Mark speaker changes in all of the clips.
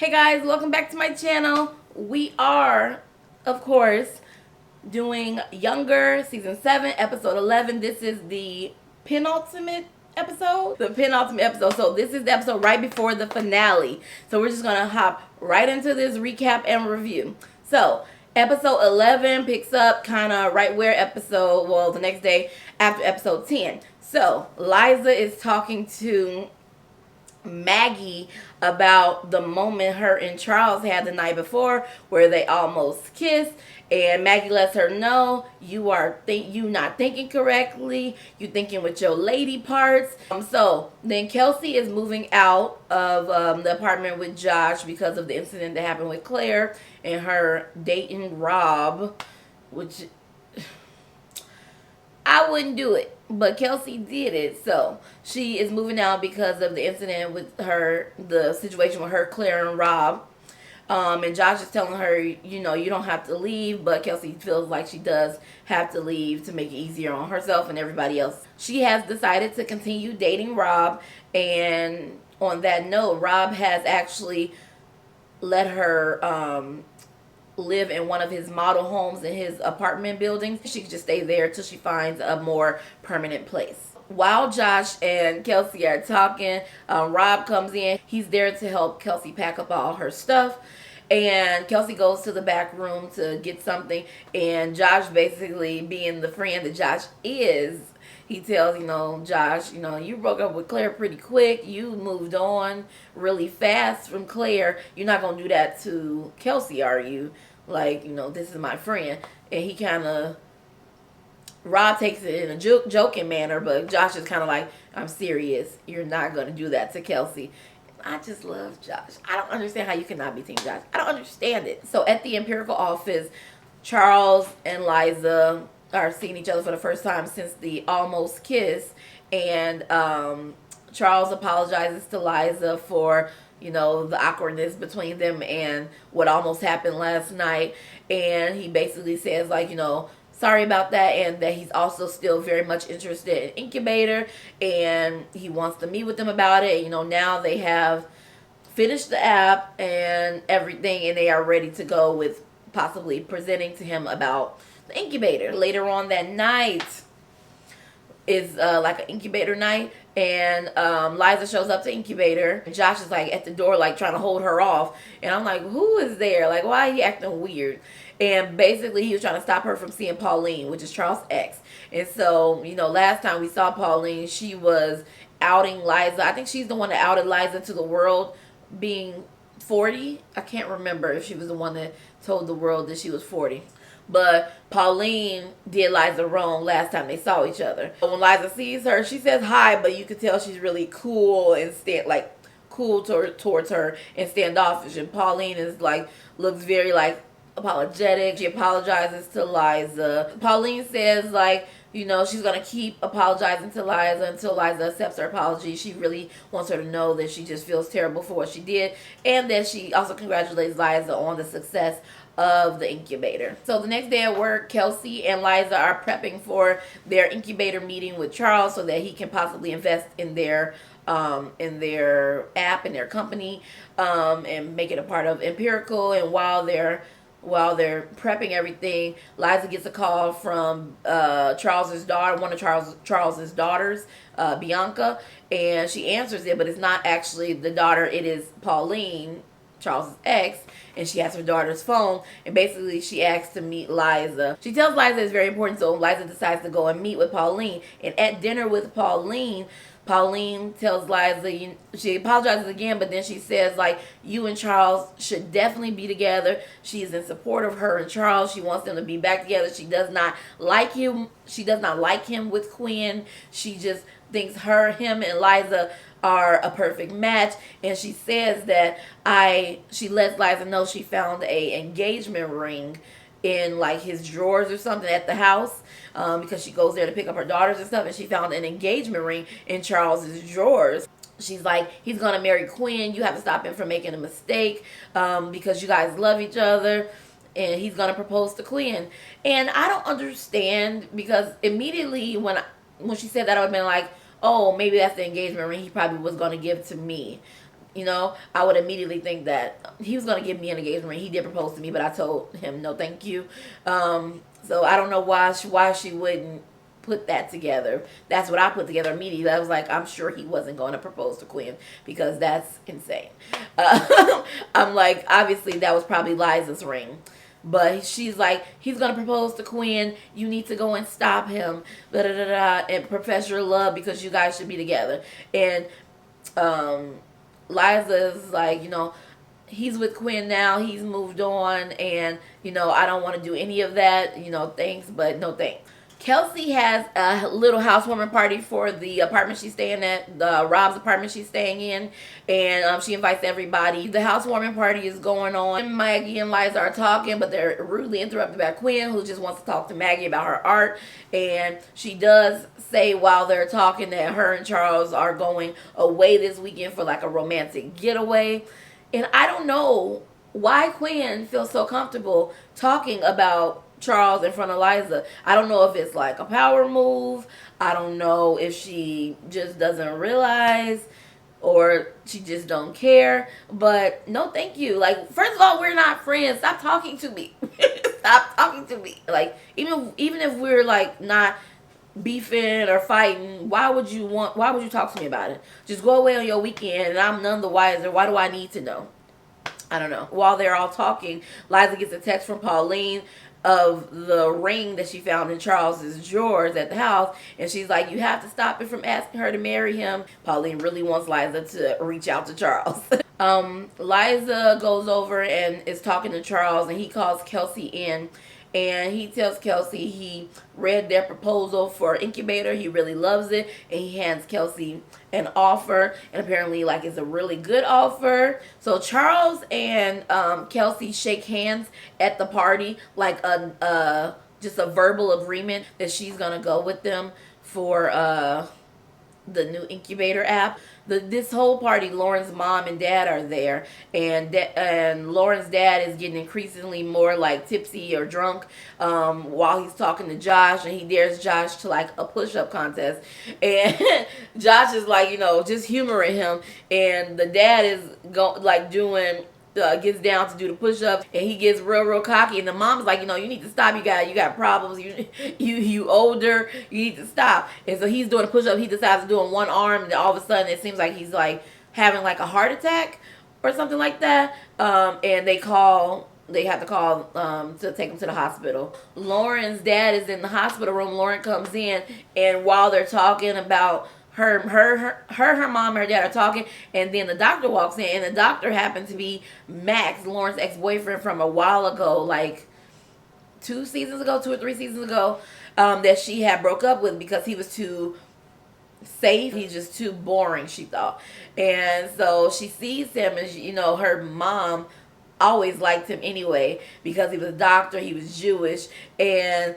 Speaker 1: Hey guys, welcome back to my channel. We are, of course, doing Younger Season 7, Episode 11. This is the penultimate episode. So this is the episode right before the finale. So we're just going to hop right into this recap and review. So episode 11 picks up kind of right where the next day after episode 10. So Liza is talking to Maggie about the moment her and Charles had the night before where they almost kissed, and Maggie lets her know you not thinking correctly, you thinking with your lady parts. So then Kelsey is moving out of the apartment with Josh because of the incident that happened with Claire and her dating Rob, which I wouldn't do it, but Kelsey did it. So she is moving out because of the incident with the situation with her, Claire, and Rob. And Josh is telling her, you don't have to leave, but Kelsey feels like she does have to leave to make it easier on herself and everybody else. She has decided to continue dating Rob, and on that note, Rob has actually let her live in one of his model homes in his apartment buildings. She could just stay there till she finds a more permanent place. While Josh and Kelsey are talking, Rob comes in. He's there to help Kelsey pack up all her stuff. And Kelsey goes to the back room to get something. And Josh, basically being the friend that Josh is, he tells, Josh, you broke up with Claire pretty quick. You moved on really fast from Claire. You're not going to do that to Kelsey, are you? Like, this is my friend. And he kind of, Rob takes it in a joking manner, but Josh is kind of like, I'm serious. You're not going to do that to Kelsey. I just love Josh. I don't understand how you cannot be Team Josh. I don't understand it. So at the Empirical office, Charles and Liza are seeing each other for the first time since the almost kiss. And Charles apologizes to Liza for, the awkwardness between them and what almost happened last night. And he basically says, like, sorry about that, and that he's also still very much interested in Incubator, and he wants to meet with them about it. Now they have finished the app and everything, and they are ready to go with possibly presenting to him about the Incubator. Later on that night is like an Incubator Night, and Liza shows up to Incubator. Josh is like at the door, like trying to hold her off, and I'm like, who is there? Like, why are you acting weird? And basically he was trying to stop her from seeing Pauline, which is Charles' ex. And so, last time we saw Pauline, she was outing Liza. I think she's the one that outed Liza to the world being 40. I can't remember if she was the one that told the world that she was 40. But Pauline did Liza wrong last time they saw each other. When Liza sees her, she says hi, but you can tell she's really cool and towards her and standoffish. And Pauline is like, looks very like apologetic. She apologizes to Liza. Pauline says, like, she's going to keep apologizing to Liza until Liza accepts her apology. She really wants her to know that she just feels terrible for what she did, and that she also congratulates Liza on the success of the Incubator. So the next day at work, Kelsey and Liza are prepping for their Incubator meeting with Charles so that he can possibly invest in their app, in their company, and make it a part of Empirical. And while they're prepping everything, Liza gets a call from Charles's daughter, one of Charles's daughters, Bianca, and she answers it, but it's not actually the daughter. It is Pauline, Charles's ex, and she has her daughter's phone, and basically she asks to meet Liza. She tells Liza it's very important, so Liza decides to go and meet with Pauline. And at dinner with Pauline tells Liza, she apologizes again, but then she says, like, you and Charles should definitely be together. She is in support of her and Charles. She wants them to be back together. She does not like him. She does not like him with Quinn. She just thinks him and Liza are a perfect match. And she says that she lets Liza know she found a engagement ring in like his drawers or something at the house, because she goes there to pick up her daughters and stuff, and she found an engagement ring in Charles's drawers. She's like, he's gonna marry Quinn. You have to stop him from making a mistake, because you guys love each other, and he's gonna propose to Quinn. And I don't understand, because immediately when she said that, I would have been like, oh, maybe that's the engagement ring he probably was gonna give to me. I would immediately think that he was going to give me an engagement ring. He did propose to me, but I told him no, thank you. So I don't know why she wouldn't put that together. That's what I put together immediately. I was like, I'm sure he wasn't going to propose to Quinn because that's insane. I'm like, obviously that was probably Liza's ring. But she's like, he's gonna propose to Quinn. You need to go and stop him. Da da da da. And profess your love because you guys should be together. And Liza's like, he's with Quinn now. He's moved on, and I don't want to do any of that. Thanks, but no thanks. Kelsey has a little housewarming party for the apartment she's staying at, the Rob's apartment she's staying in, and she invites everybody. The housewarming party is going on. Maggie and Liza are talking, but they're rudely interrupted by Quinn, who just wants to talk to Maggie about her art. And she does say while they're talking that her and Charles are going away this weekend for like a romantic getaway. And I don't know why Quinn feels so comfortable talking about Charles in front of Liza. I don't know if it's like a power move. I don't know if she just doesn't realize or she just don't care. But no thank you. Like, first of all, we're not friends. Stop talking to me. Stop talking to me. Like, even if we're like not beefing or fighting, why would you talk to me about it? Just go away on your weekend and I'm none the wiser. Why do I need to know? I don't know. While they're all talking, Liza gets a text from Pauline of the ring that she found in Charles's drawers at the house, and she's like, you have to stop it from asking her to marry him. Pauline really wants Liza to reach out to Charles. Liza goes over and is talking to Charles, and he calls Kelsey in, and he tells Kelsey he read their proposal for Incubator. He really loves it, and he hands Kelsey an offer, and apparently like it's a really good offer. So Charles and Kelsey shake hands at the party, like just a verbal agreement that she's gonna go with them for the new Incubator app. This whole party, Lauren's mom and dad are there, and Lauren's dad is getting increasingly more like tipsy or drunk while he's talking to Josh, and he dares Josh to like a push-up contest, and Josh is like, just humoring him, and the dad is doing gets down to do the push-ups, and he gets real cocky, and the mom's like, you need to stop. You got problems. You older. You need to stop. And so he's doing a push-up. He decides to do it on one arm, and all of a sudden it seems like he's like having like a heart attack or something like that. And they have to call to take him to the hospital. Lauren's dad is in the hospital room. Lauren comes in, and while they're talking about her mom and her dad are talking, and then the doctor walks in, and the doctor happened to be Max, Lauren's ex-boyfriend from a while ago, like 2 or 3 seasons ago, that she had broke up with because he was too safe. He's just too boring, she thought. And so she sees him, and her mom always liked him anyway because he was a doctor, he was Jewish, and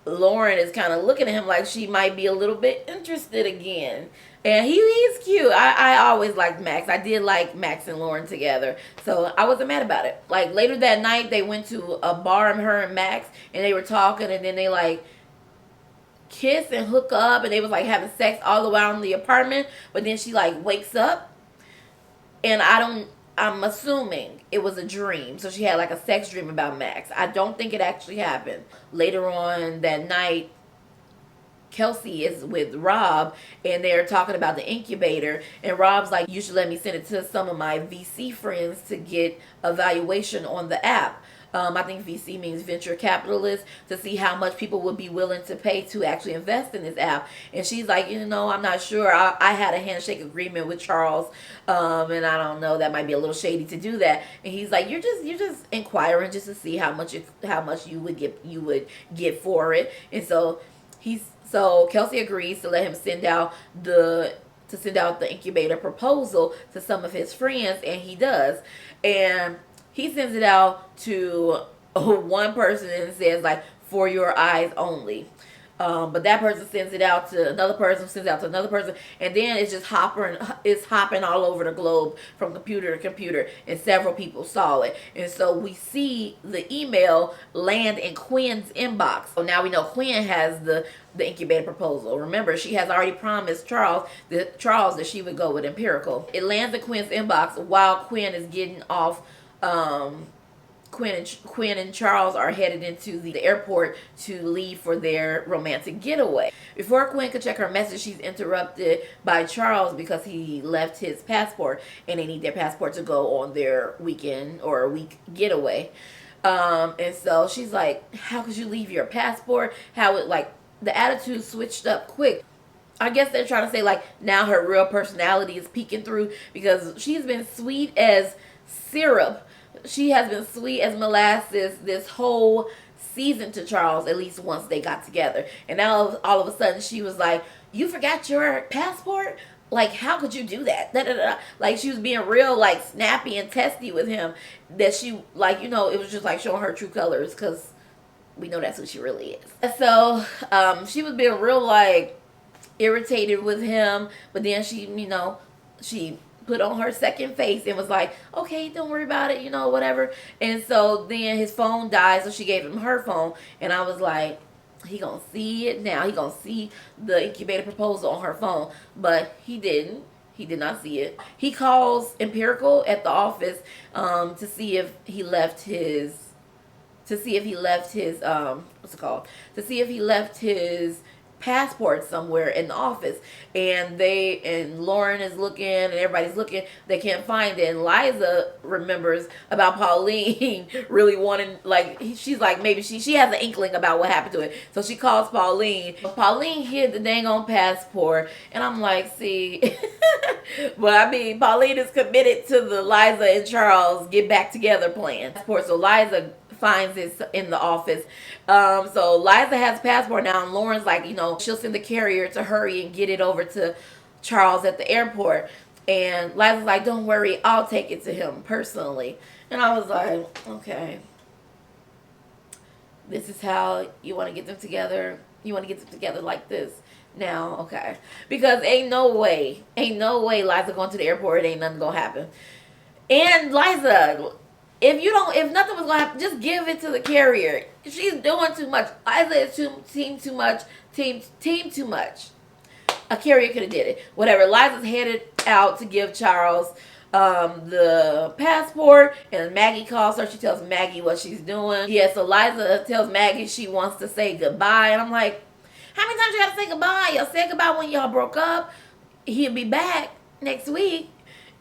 Speaker 1: Lauren is kind of looking at him like she might be a little bit interested again. And he's cute. I always liked Max. I did like Max and Lauren together, so I wasn't mad about it. Like, later that night, they went to a bar, her and Max, and they were talking, and then they like kiss and hook up, and they was like having sex all around the apartment. But then she like wakes up, and I'm assuming it was a dream. So she had like a sex dream about Max. I don't think it actually happened. Later on that night, Kelsey is with Rob, and they're talking about the Incubator, and Rob's like, you should let me send it to some of my VC friends to get evaluation on the app. I think VC means venture capitalist, to see how much people would be willing to pay to actually invest in this app. And she's like, I'm not sure. I had a handshake agreement with Charles, and I don't know, that might be a little shady to do that. And he's like, you're just inquiring just to see how much you would get for it. And so Kelsey agrees to let him send out the Incubator proposal to some of his friends, and he does. And he sends it out to one person and says, like, for your eyes only. But that person sends it out to another person, sends it out to another person, and then it's hopping all over the globe from computer to computer, and several people saw it. And so we see the email land in Quinn's inbox. So now we know Quinn has the incubator proposal. Remember, she has already promised Charles that she would go with Empirical. It lands in Quinn's inbox while Quinn is getting off. Quinn and Charles are headed into the airport to leave for their romantic getaway. Before Quinn could check her message, she's interrupted by Charles because he left his passport and they need their passport to go on their weekend or a week getaway. And so she's like, how could you leave your passport? The attitude switched up quick. I guess they're trying to say like now her real personality is peeking through, because she's been sweet as syrup. She has been sweet as molasses this whole season to Charles, at least once they got together. And now all of a sudden she was like, you forgot your passport? Like, how could you do that? Da, da, da. Like, she was being real, like, snappy and testy with him. That she, like, it was just like showing her true colors, because we know that's who she really is. So she was being real, like, irritated with him. But then she put on her second face and was like, okay, don't worry about it, whatever. And so then his phone died, so she gave him her phone. And I was like, he gonna see it now. He gonna see the incubator proposal on her phone. But he didn't. He did not see it. He calls Empirical at the office to see if he left his passport somewhere in the office. And Lauren is looking and everybody's looking. They can't find it. And Liza remembers about Pauline really wanting, like, she's like, maybe she has an inkling about what happened to it. So she calls Pauline. Pauline hid the dang on passport. And I'm like, see. But I mean, Pauline is committed to the Liza and Charles get back together plan. So Liza finds it in the office. So Liza has a passport now, and Lauren's like, she'll send the carrier to hurry and get it over to Charles at the airport. And Liza's like, don't worry, I'll take it to him personally. And I was like, okay, this is how you want to get them together. You want to get them together like this now, okay? Because ain't no way Liza going to the airport. It ain't nothing gonna happen. And Liza, if nothing was gonna happen, just give it to the carrier. She's doing too much. Liza is team too much. A carrier could have did it. Whatever. Liza's headed out to give Charles the passport, and Maggie calls her. She tells Maggie what she's doing. Yeah, so Liza tells Maggie she wants to say goodbye, and I'm like, how many times you gotta say goodbye? Y'all said goodbye when y'all broke up. He'll be back next week.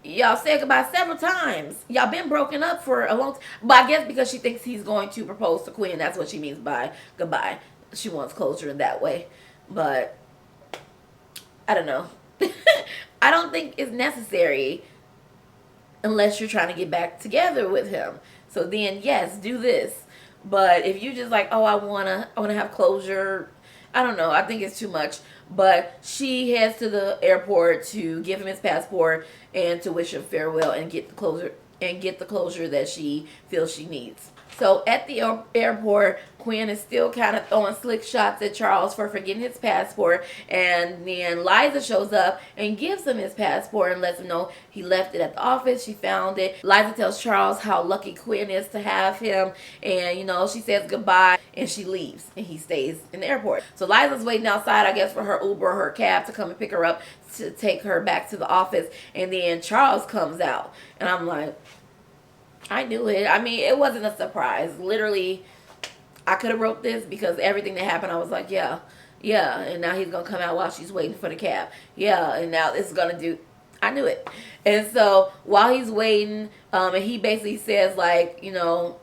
Speaker 1: Y'all said goodbye several times. Y'all been broken up for a long time. But I guess because she thinks he's going to propose to Quinn, that's what she means by goodbye. She wants closure in that way. But I don't know. I don't think it's necessary unless you're trying to get back together with him. So then, yes, do this. But if you just like, oh, I wanna have closure, I don't know. I think it's too much. But she heads to the airport to give him his passport and to wish him farewell and get the closure that she feels she needs. So at the airport, Quinn is still kind of throwing slick shots at Charles for forgetting his passport. And then Liza shows up and gives him his passport and lets him know he left it at the office. She found it. Liza tells Charles how lucky Quinn is to have him. And, she says goodbye and she leaves. And he stays in the airport. So Liza's waiting outside, I guess, for her Uber or her cab to come and pick her up to take her back to the office. And then Charles comes out. And I'm like, I knew it. I mean, it wasn't a surprise. Literally, I could have wrote this because everything that happened, I was like, yeah. And now he's going to come out while she's waiting for the cab. Yeah, and now it's going to do. I knew it. And so while he's waiting, and he basically says, like,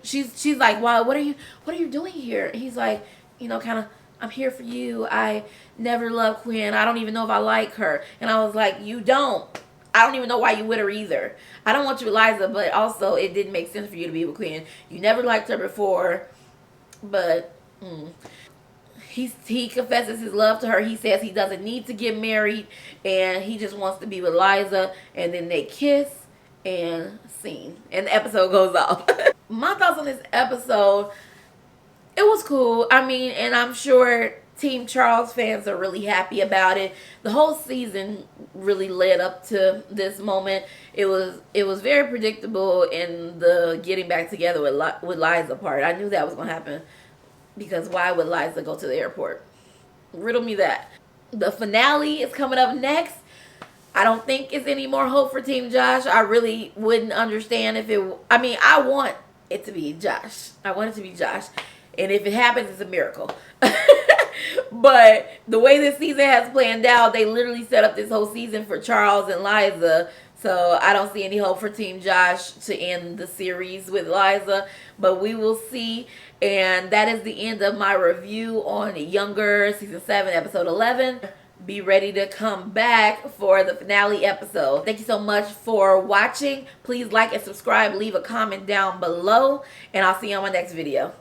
Speaker 1: she's like, wow, what are you doing here? And he's like, kind of, I'm here for you. I never loved Quinn. I don't even know if I like her. And I was like, you don't. I don't even know why you with her either. I don't want you with Liza, but also it didn't make sense for you to be with Quinn. You never liked her before, but he confesses his love to her. He says he doesn't need to get married, and he just wants to be with Liza. And then they kiss and scene, and the episode goes off. My thoughts on this episode, it was cool. I mean, and I'm sure Team Charles fans are really happy about it. The whole season really led up to this moment. It was very predictable in the getting back together with Liza part. I knew that was gonna happen because why would Liza go to the airport? Riddle me that. The finale is coming up next. I don't think it's any more hope for Team Josh. I really wouldn't understand if it. I mean, I want it to be Josh. I want it to be Josh, and if it happens, it's a miracle. But the way this season has planned out, they literally set up this whole season for Charles and Liza. So I don't see any hope for Team Josh to end the series with Liza. But we will see. And that is the end of my review on Younger Season 7, Episode 11. Be ready to come back for the finale episode. Thank you so much for watching. Please like and subscribe. Leave a comment down below. And I'll see you on my next video.